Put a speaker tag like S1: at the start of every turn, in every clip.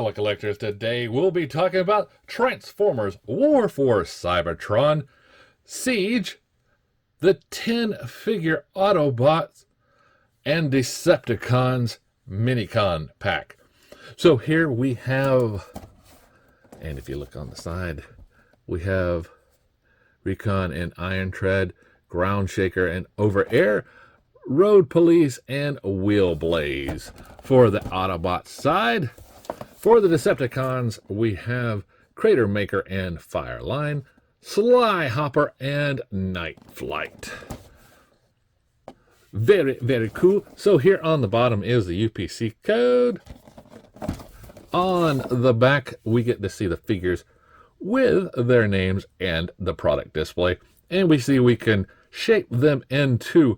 S1: fellow collectors. Today we'll be talking about Transformers War for Cybertron, Siege, the 10-figure Autobots, and Decepticons Minicon pack. So here we have, and if you look on the side, we have Recon and Iron Tread, Ground Shaker and Over Air, Road Police, and Wheel Blaze. For the Autobot side, for the Decepticons, we have Crater Maker and Fireline, Sly Hopper, and Night Flight. Very, very cool. So here on the bottom is the UPC code. On the back, we get to see the figures with their names and the product display. And we see we can shape them into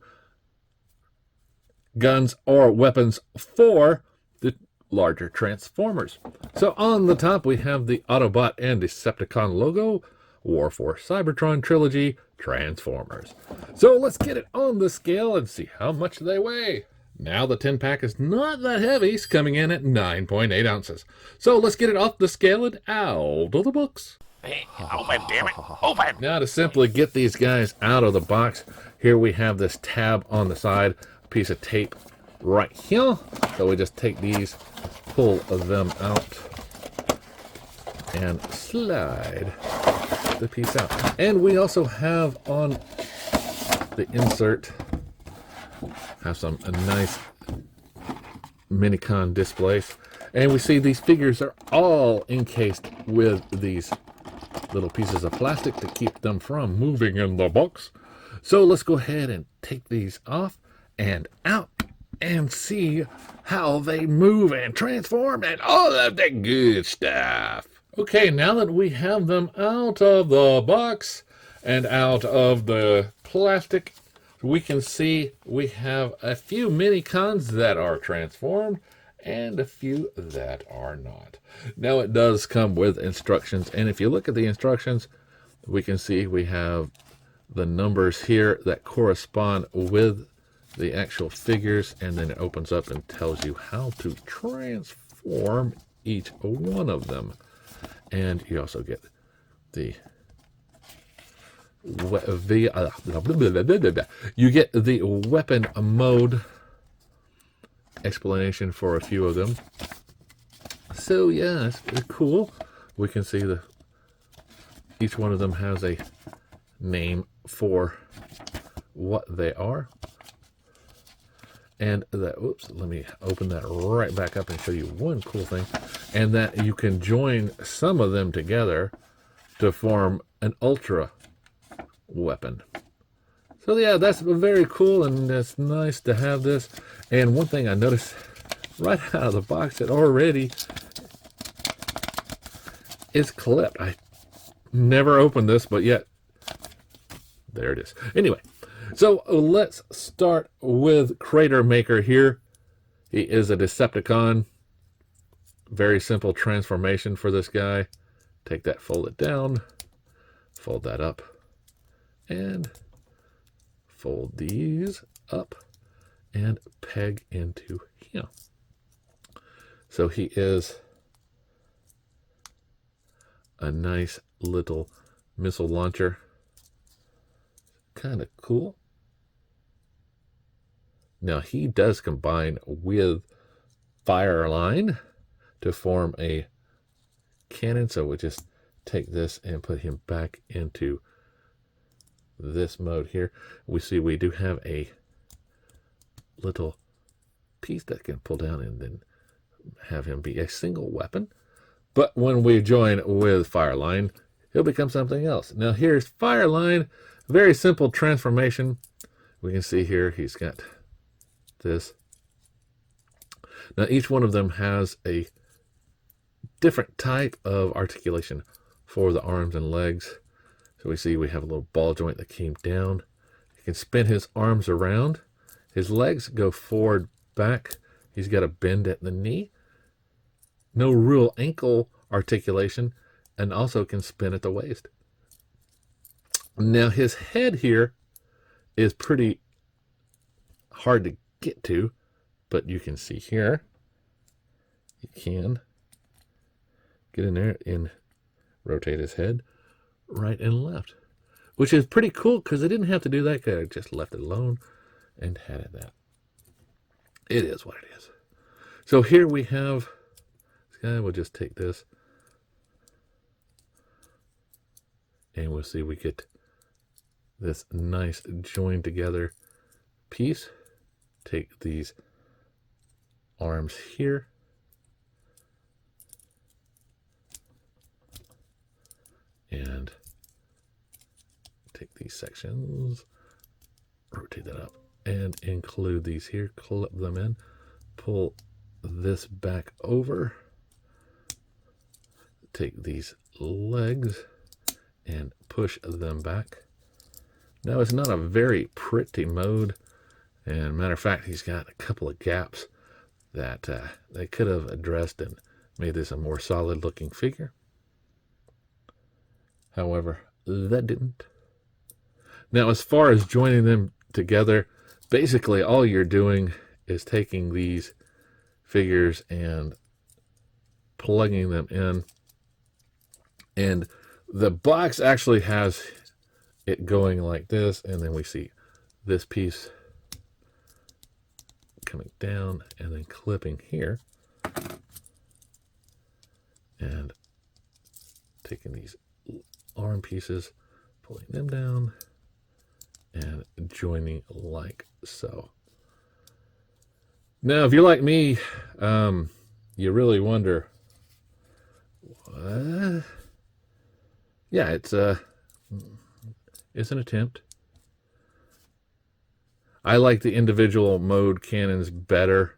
S1: guns or weapons for the larger Transformers. So on the top, we have the Autobot and Decepticon logo, War for Cybertron Trilogy Transformers. So let's get it on the scale and see how much they weigh. Now the 10-pack is not that heavy, it's coming in at 9.8 ounces. So let's get it off the scale and out of the box.
S2: Hey, open, damn it, open!
S1: Now to simply get these guys out of the box, here we have this tab on the side, a piece of tape right here. So we just take these, pull them out, and slide the piece out. And we also have on the insert, have some nice Minicon displays. And we see these figures are all encased with these little pieces of plastic to keep them from moving in the box. So let's go ahead and take these off and out and see how they move and transform and all of that good stuff. Okay, now that we have them out of the box and out of the plastic, we can see we have a few Minicons that are transformed and a few that are not. Now it does come with instructions, and if you look at the instructions, we can see we have the numbers here that correspond with the actual figures, and then it opens up and tells you how to transform each one of them. And you also get the weapon mode explanation for a few of them. So yeah, it's pretty cool. We can see each one of them has a name for what they are. And let me open that right back up and show you one cool thing. And that you can join some of them together to form an ultra weapon. So yeah, that's very cool, and it's nice to have this. And one thing I noticed right out of the box, it already is clipped. I never opened this, but yet there it is. Anyway, so let's start with Crater Maker here. He is a Decepticon. Very simple transformation for this guy. Take that, fold it down, fold that up, and fold these up and peg into him. So he is a nice little missile launcher. Kind of cool. Now he does combine with Fireline to form a cannon. So we just take this and put him back into this mode here. We see we do have a little piece that can pull down and then have him be a single weapon. But when we join with Fireline, he'll become something else. Now here's Fireline. Very simple transformation. We can see here he's got this. Now each one of them has a different type of articulation for the arms and legs. So we see we have a little ball joint that came down. He can spin his arms around. His legs go forward, back. He's got a bend at the knee. No real ankle articulation, and also can spin at the waist. Now his head here is pretty hard to get to, but you can see here, you can get in there and rotate his head right and left, which is pretty cool because I didn't have to do that. I just left it alone and had it that. It is what it is. So here we have this guy. We'll just take this and we'll see we get this nice joined together piece. Take these arms here and take these sections, rotate that up, and include these here, clip them in, pull this back over, take these legs and push them back. Now it's not a very pretty mode, and matter of fact, he's got a couple of gaps that they could have addressed and made this a more solid looking figure. However, that didn't. Now, as far as joining them together, basically all you're doing is taking these figures and plugging them in. And the box actually has it going like this, and then we see this piece coming down and then clipping here. And taking these arm pieces, pulling them down, and joining like so. Now, if you're like me, you really wonder, what? Yeah, it's an attempt. I like the individual mode cannons better,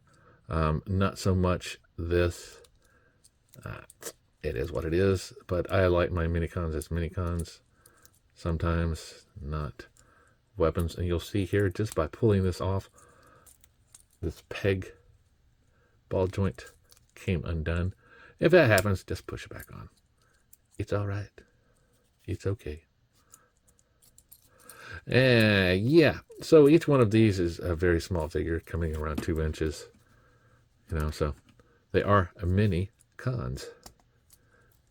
S1: not so much this. It is what it is, but I like my minicons as minicons, sometimes not weapons. And you'll see here, just by pulling this off, this peg ball joint came undone. If that happens, just push it back on. It's all right. It's okay. Yeah, so each one of these is a very small figure, coming around 2 inches. So they are mini cons,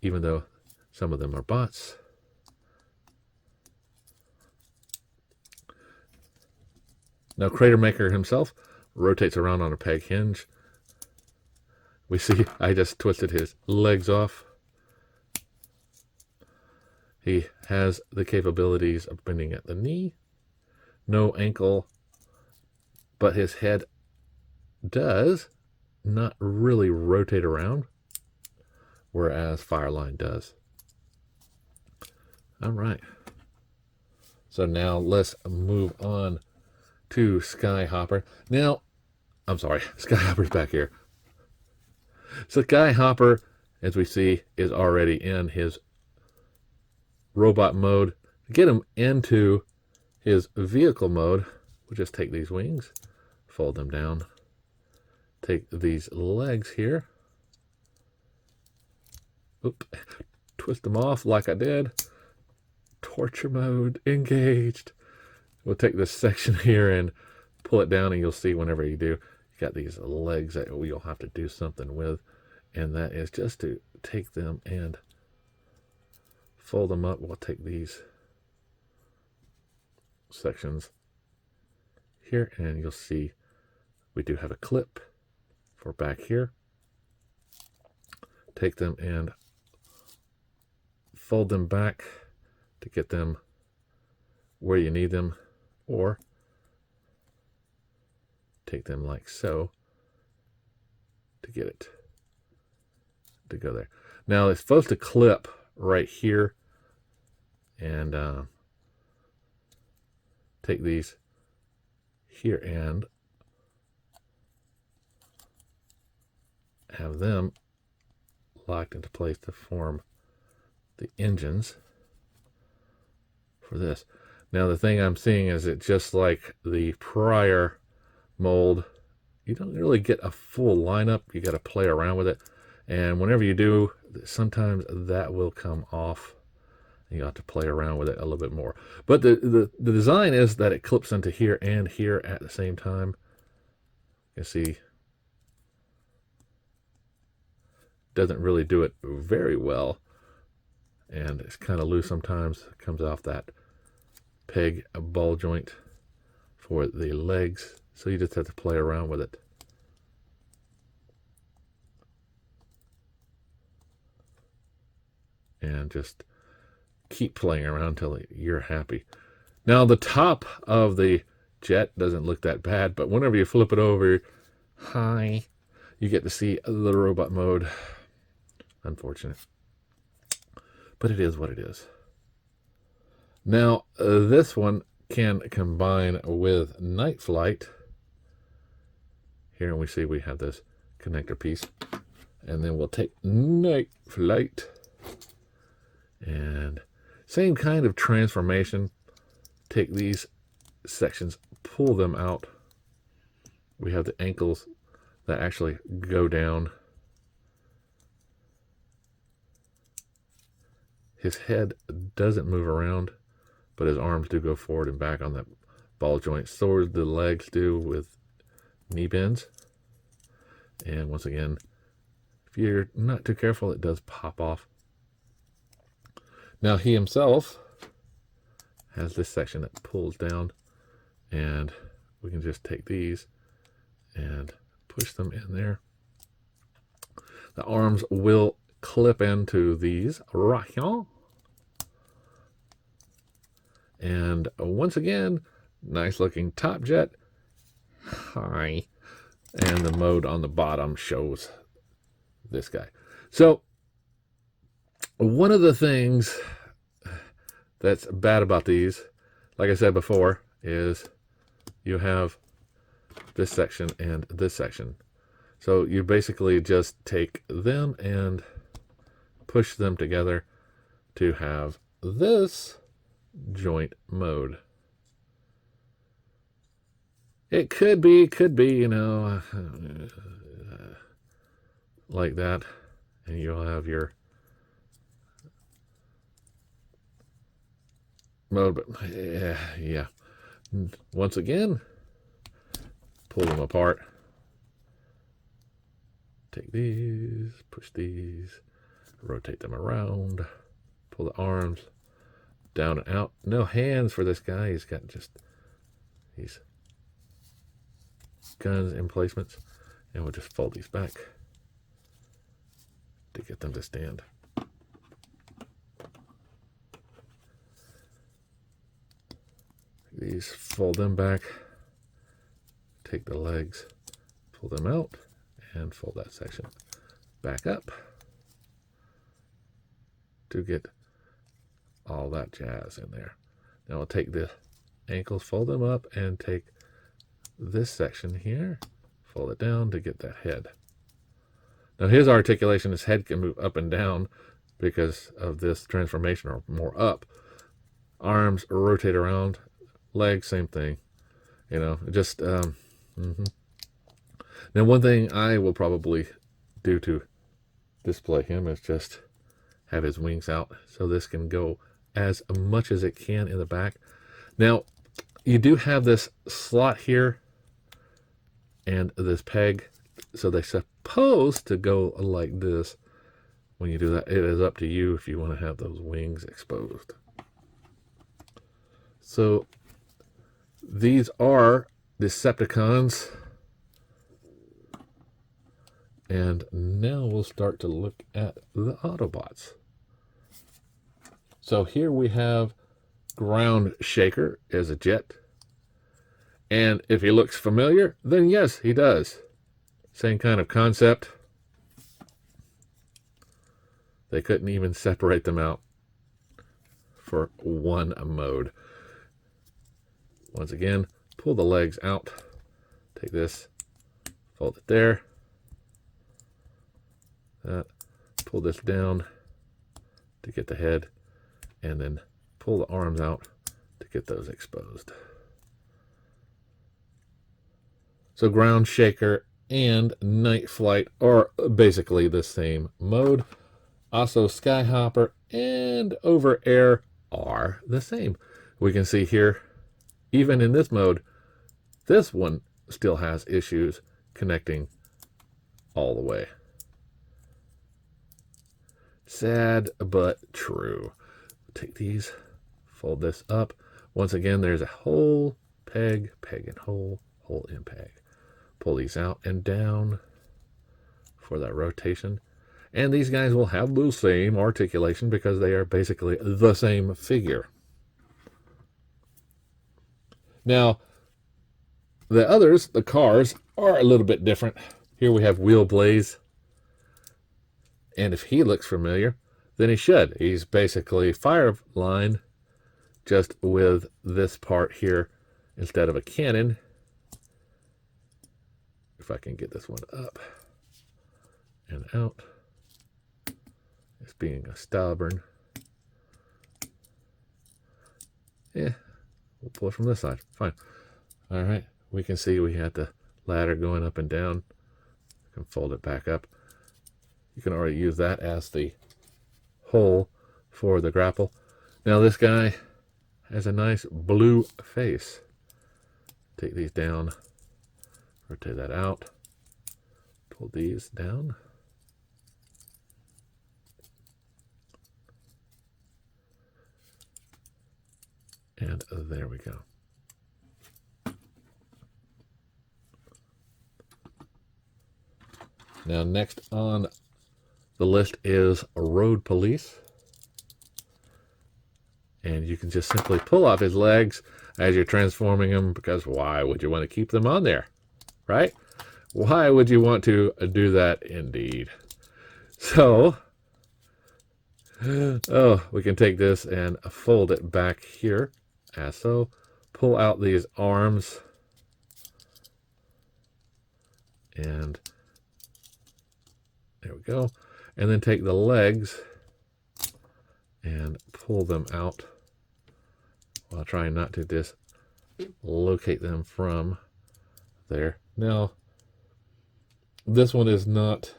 S1: even though some of them are bots. Now, Crater Maker himself rotates around on a peg hinge. We see I just twisted his legs off. He has the capabilities of bending at the knee, no ankle, but his head does not really rotate around, whereas Fireline does. All right. So now let's move on to Skyhopper. Now, I'm sorry, Skyhopper's back here. So Skyhopper, as we see, is already in his robot mode. To get him into his vehicle mode, we'll just take these wings, fold them down, take these legs here, twist them off like I did, torture mode engaged. We'll take this section here and pull it down, and you'll see whenever you do, you got these legs that you'll have to do something with, and that is just to take them and fold them up. We'll take these sections here, and you'll see we do have a clip for back here. Take them and fold them back to get them where you need them, or take them like so to get it to go there. Now it's supposed to clip right here, and take these here and have them locked into place to form the engines for this. Now the thing I'm seeing is that just like the prior mold, you don't really get a full lineup. You got to play around with it, and whenever you do, sometimes that will come off. You have to play around with it a little bit more. But the design is that it clips into here and here at the same time. You can see doesn't really do it very well. And it's kind of loose sometimes. It comes off that peg ball joint for the legs. So you just have to play around with it. And just keep playing around until you're happy. Now the top of the jet doesn't look that bad, but whenever you flip it over, you get to see the robot mode. Unfortunate. But it is what it is. Now this one can combine with night flight. Here we see we have this connector piece. And then we'll take night flight. And same kind of transformation. Take these sections, pull them out. We have the ankles that actually go down. His head doesn't move around, but his arms do go forward and back on that ball joint. So the legs do with knee bends. And once again, if you're not too careful, it does pop off. Now he himself has this section that pulls down, and we can just take these and push them in there. The arms will clip into these right here. And once again, nice looking top jet. Hi. And the mode on the bottom shows this guy. So one of the things that's bad about these, like I said before, is you have this section and this section. So you basically just take them and push them together to have this joint mode. It could be, you know, like that, and you'll have your mode. But yeah. Once again, pull them apart. Take these, push these, rotate them around, pull the arms down and out. No hands for this guy. He's got just these guns and placements. And we'll just fold these back to get them to stand. These, fold them back, take the legs, pull them out, and fold that section back up to get all that jazz in there. Now I'll take the ankles, fold them up, and take this section here, fold it down to get that head. Now his articulation, his head can move up and down because of this transformation, or more up. Arms rotate around, legs, same thing. You know, just Now one thing I will probably do to display him is just have his wings out, so this can go as much as it can in the back. Now you do have this slot here and this peg, so they're supposed to go like this. When you do that, it is up to you if you want to have those wings exposed. So these are Decepticons. And now we'll start to look at the Autobots. So here we have Ground Shaker as a jet. And if he looks familiar, then yes, he does. Same kind of concept. They couldn't even separate them out for one mode. Once again, pull the legs out. Take this, fold it there. Pull this down to get the head, and then pull the arms out to get those exposed. So Ground Shaker and Night Flight are basically the same mode. Also Skyhopper and Over Air are the same. We can see here, even in this mode, this one still has issues connecting all the way. Sad but true. Take these, fold this up. Once again, there's a hole, peg, peg and hole, hole in peg. Pull these out and down for that rotation. And these guys will have the same articulation because they are basically the same figure. Now, the others, the cars, are a little bit different. Here we have Wheel Blaze. And if he looks familiar, then he should. He's basically Fireline, just with this part here instead of a cannon. If I can get this one up and out. It's being a stubborn. Yeah, we'll pull it from this side. Fine. All right, we can see we had the ladder going up and down. We can fold it back up. You can already use that as the hole for the grapple. Now this guy has a nice blue face. Take these down, rotate that out, pull these down. And there we go. Now next on the list is Road Police. And you can just simply pull off his legs as you're transforming him, because why would you want to keep them on there, right? Why would you want to do that indeed? So, we can take this and fold it back here, as so. Pull out these arms, and there we go. And then take the legs and pull them out while trying not to dislocate them from there. Now, this one is not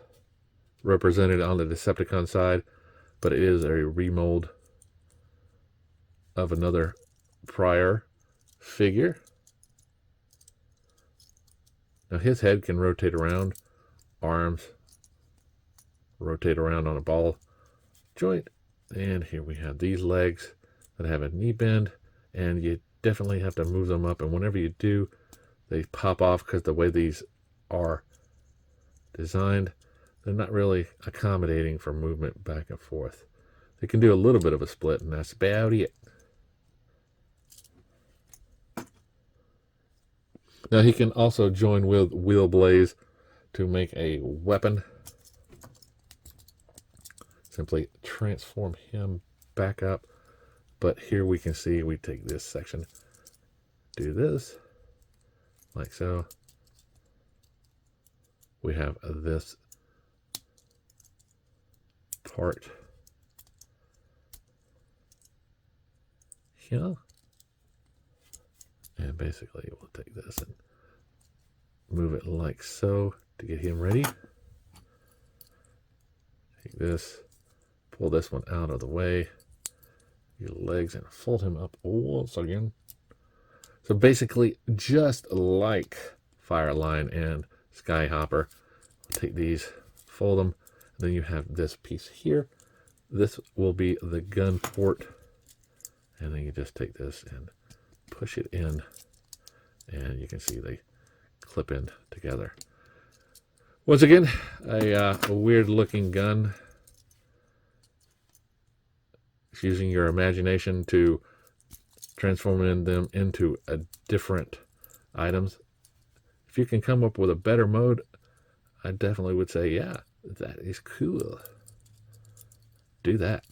S1: represented on the Decepticon side, but it is a remold of another prior figure. Now his head can rotate around, arms rotate around on a ball joint, and here we have these legs that have a knee bend, and you definitely have to move them up, and whenever you do, they pop off because the way these are designed, they're not really accommodating for movement back and forth. They can do a little bit of a split, and that's about it. Now he can also join with Wheel Blaze to make a weapon. Simply transform him back up. But here we can see we take this section, do this, like so. We have this part here. And basically we'll take this and move it like so to get him ready. Take this, pull this one out of the way, your legs, and fold him up once again. So basically, just like Fireline and Skyhopper, take these, fold them, and then you have this piece here. This will be the gun port, and then you just take this and push it in, and you can see they clip in together. Once again, a weird looking gun. It's using your imagination to transform them into different items. If you can come up with a better mode, I definitely would say, yeah, that is cool. Do that.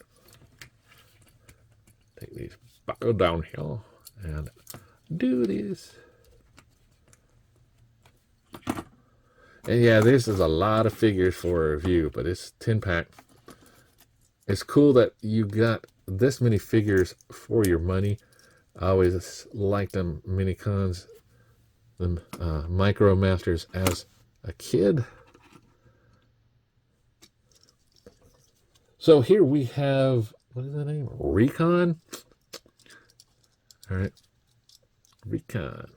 S1: Take these back down here and do this. And yeah, this is a lot of figures for a review, but it's 10-pack. It's cool that you got this many figures for your money. I always liked them mini-cons, them micromasters as a kid. So here we have, what is the name? Recon? All right, Recon.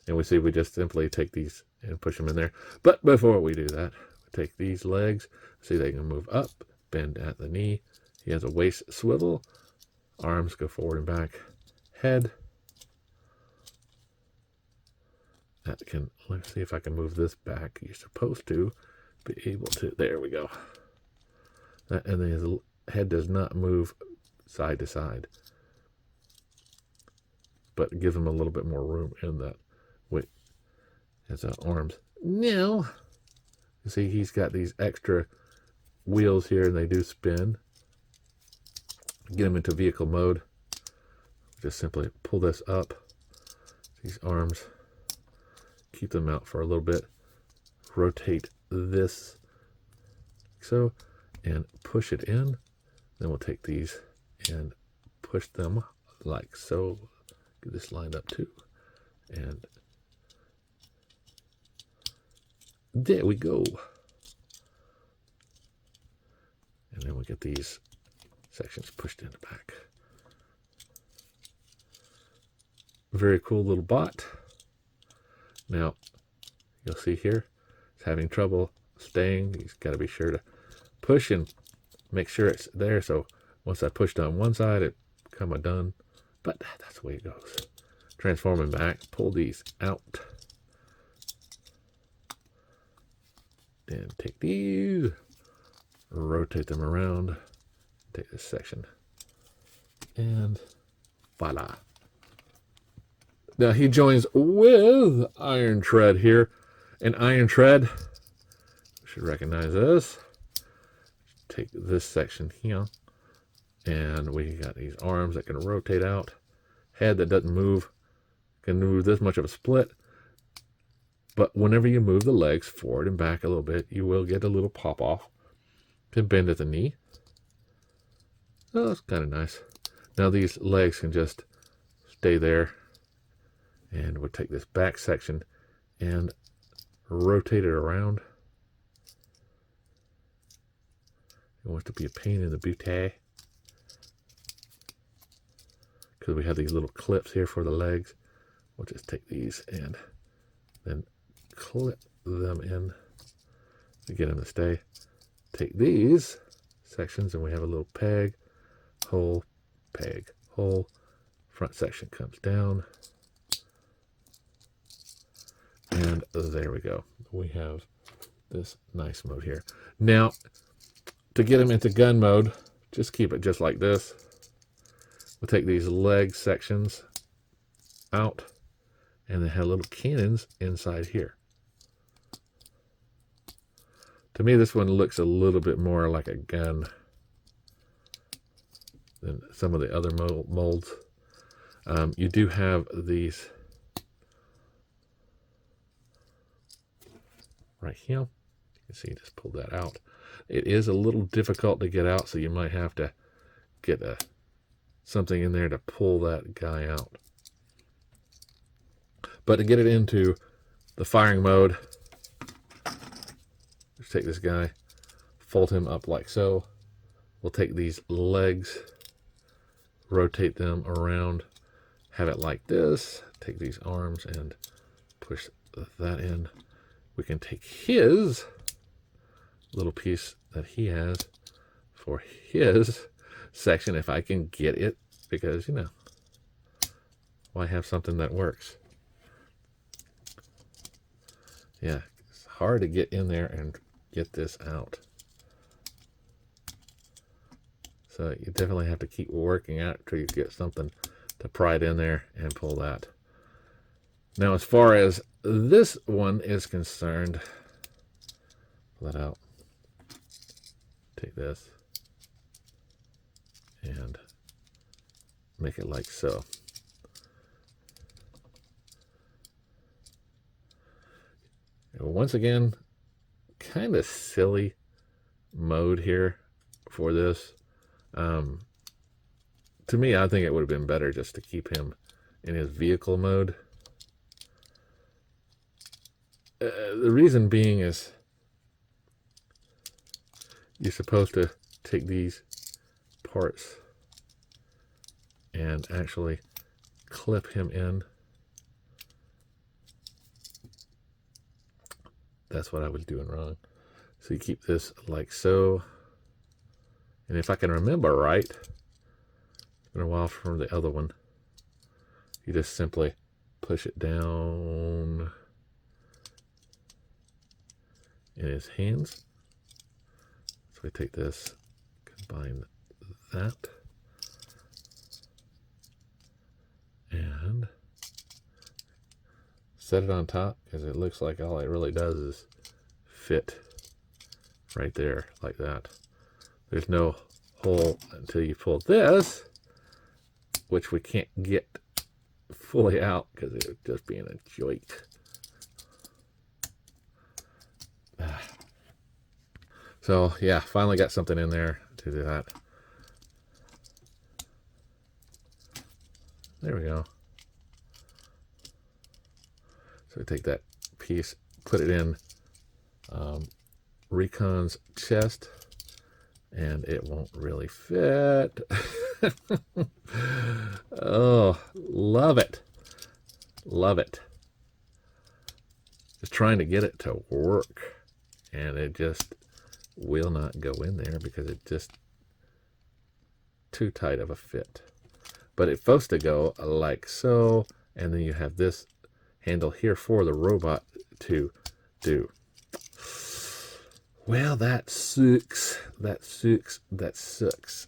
S1: And we see we just simply take these and push them in there. But before we do that, take these legs, see they can move up, bend at the knee. He has a waist swivel, arms go forward and back, head. That can, let's see if I can move this back. You're supposed to be able to, there we go. And then his head does not move side to side, but it gives him a little bit more room in that with his arms. Now, you see he's got these extra wheels here and they do spin. Get him into vehicle mode. Just simply pull this up, these arms, keep them out for a little bit, rotate this so, and push it in. Then we'll take these and push them like so. Get this lined up too. And there we go. And then we get these sections pushed in the back. Very cool little bot. Now, you'll see here, it's having trouble staying. He's got to be sure to push and make sure it's there. So once I pushed on one side, it come undone. But that's the way it goes. Transform him back, pull these out. Then take these, rotate them around, take this section, and voila. Now he joins with Iron Tread here. And Iron Tread, you should recognize this. Take this section here. And we got these arms that can rotate out. Head that doesn't move. Can move this much of a split. But whenever you move the legs forward and back a little bit, you will get a little pop off. Can bend at the knee. Oh, that's kind of nice. Now these legs can just stay there. And we'll take this back section and rotate it around. It wants to be a pain in the booty. Because we have these little clips here for the legs. We'll just take these and then clip them in to get them to stay. Take these sections and we have a little peg, hole, peg, hole. Front section comes down. And there we go. We have this nice mode here. Now, to get him into gun mode, just keep it just like this. We'll take these leg sections out and then have little cannons inside here. To me, this one looks a little bit more like a gun than some of the other molds. You do have these right here. You can see, just pull that out. It is a little difficult to get out, so you might have to get something in there to pull that guy out. But to get it into the firing mode, just take this guy, fold him up like so. We'll take these legs, rotate them around, have it like this. Take these arms and push that in. We can take his little piece that he has for his section, if I can get it, because, you know, why have something that works? Yeah, it's hard to get in there and get this out. So you definitely have to keep working out until you get something to pry it in there and pull that. Now, as far as this one is concerned, pull that out. Take this and make it like so. And once again, kind of silly mode here for this. To me, I think it would have been better just to keep him in his vehicle mode. The reason being is you're supposed to take these parts and actually clip him in. That's what I was doing wrong. So you keep this like so. And if I can remember right, it's been a while from the other one. You just simply push it down in his hands. So we take this, combine that, and set it on top, because it looks like all it really does is fit right there like that. There's no hole until you pull this, which we can't get fully out because it would just be in a joint. So yeah, finally got something in there to do that. There we go. So we take that piece, put it in Recon's chest, and it won't really fit. Oh, love it. Love it. Just trying to get it to work, and it just will not go in there because it's just too tight of a fit. But it's supposed to go like so, and then you have this handle here for the robot to do. Well, that sucks. That sucks. That sucks.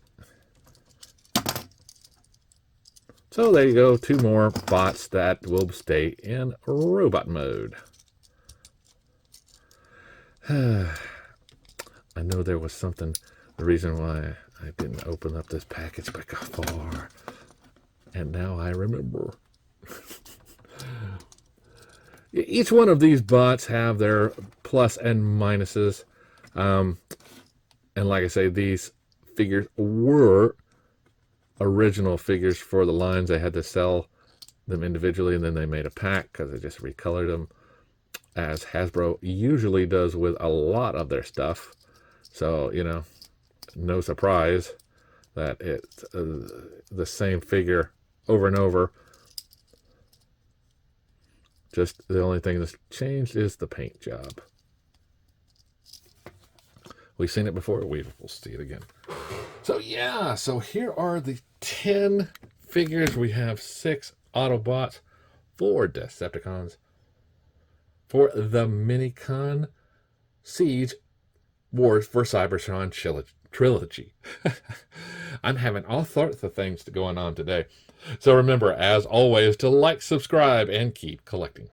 S1: So there you go. 2 more bots that will stay in robot mode. I know there was something, the reason why I didn't open up this package before. And now I remember. Each one of these bots have their plus and minuses. And like I say, these figures were original figures for the lines. They had to sell them individually, and then they made a pack because they just recolored them, as Hasbro usually does with a lot of their stuff. So, you know, no surprise that it's the same figure over and over. Just the only thing that's changed is the paint job. We've seen it before, we will see it again. So yeah, so here are the 10 figures. We have 6 Autobots, 4 Decepticons, for the Minicon Siege Wars for Cybertron trilogy. I'm having all sorts of things going on today. So remember, as always, to like, subscribe, and keep collecting.